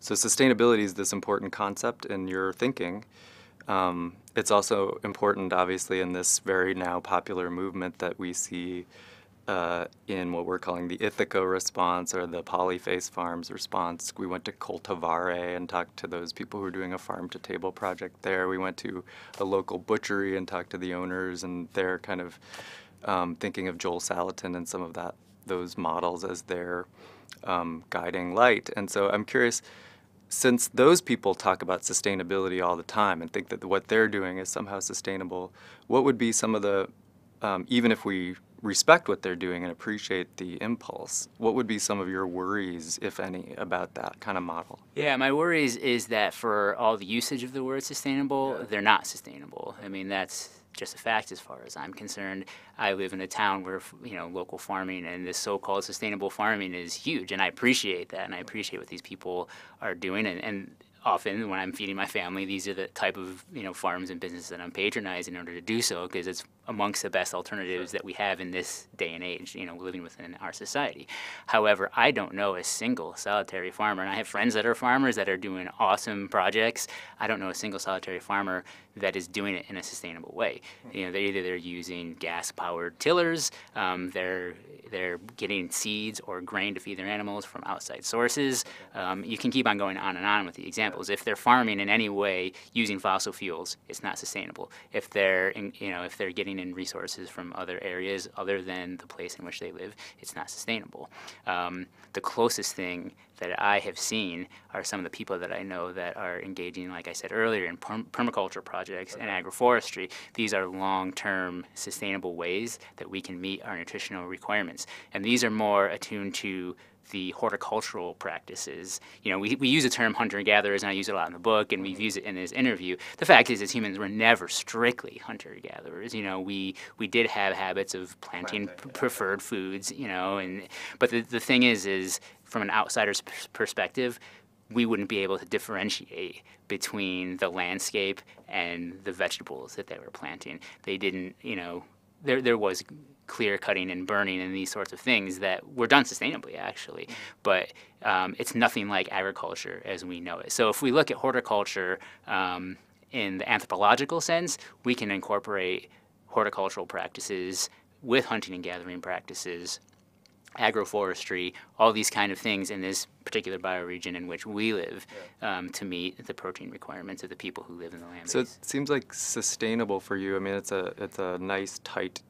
So sustainability is this important concept in your thinking. It's also important, obviously, in this very now popular movement that we see in what we're calling the Ithaca response or the Polyface Farms response. We went to Coltivare and talked to those people who are doing a farm-to-table project there. We went to a local butchery and talked to the owners, and they're kind of thinking of Joel Salatin and some of those models as their guiding light. And so I'm curious, since those people talk about sustainability all the time and think that what they're doing is somehow sustainable, what would be some of the, even if we respect what they're doing and appreciate the impulse, what would be some of your worries, if any, about that kind of model? Yeah, my worries is that for all the usage of the word sustainable, they're not sustainable. I mean, that's just a fact as far as I'm concerned. I live in a town where, local farming and this so-called sustainable farming is huge, and I appreciate that, and I appreciate what these people are doing, and often when I'm feeding my family, these are the type of farms and businesses that I'm patronizing in order to do so, because it's amongst the best alternatives that we have in this day and age, living within our society. However, I don't know a single solitary farmer, and I have friends that are farmers that are doing awesome projects. I don't know a single solitary farmer that is doing it in a sustainable way. They're using gas-powered tillers, they're getting seeds or grain to feed their animals from outside sources. You can keep on going on with the examples. If they're farming in any way using fossil fuels, it's not sustainable. If they're getting in resources from other areas other than the place in which they live, it's not sustainable. The closest thing that I have seen are some of the people that I know that are engaging, like I said earlier, in permaculture projects and agroforestry. These are long-term sustainable ways that we can meet our nutritional requirements. And these are more attuned to the horticultural practices. We use the term hunter-gatherers, and I use it a lot in the book, and we've used it in this interview. The fact is, as humans, we're never strictly hunter-gatherers. We did have habits of planting preferred foods, but the thing is from an outsider's perspective, we wouldn't be able to differentiate between the landscape and the vegetables that they were planting. They didn't, there was clear cutting and burning and these sorts of things that were done sustainably, actually. But it's nothing like agriculture as we know it. So if we look at horticulture in the anthropological sense, we can incorporate horticultural practices with hunting and gathering practices, agroforestry, all these kind of things in this particular bioregion in which we live to meet the protein requirements of the people who live in the land base. So it seems like sustainable for you. I mean, it's a nice, tight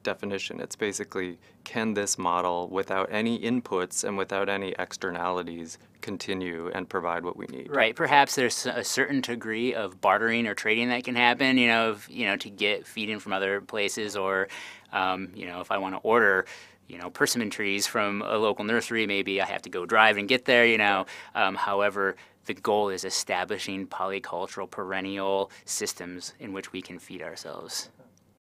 definition. It's basically, can this model, without any inputs and without any externalities, continue and provide what we need? Right. Perhaps there's a certain degree of bartering or trading that can happen, to get feed-in from other places, or, if I want to order persimmon trees from a local nursery, maybe I have to go drive and get there, However, the goal is establishing polycultural perennial systems in which we can feed ourselves.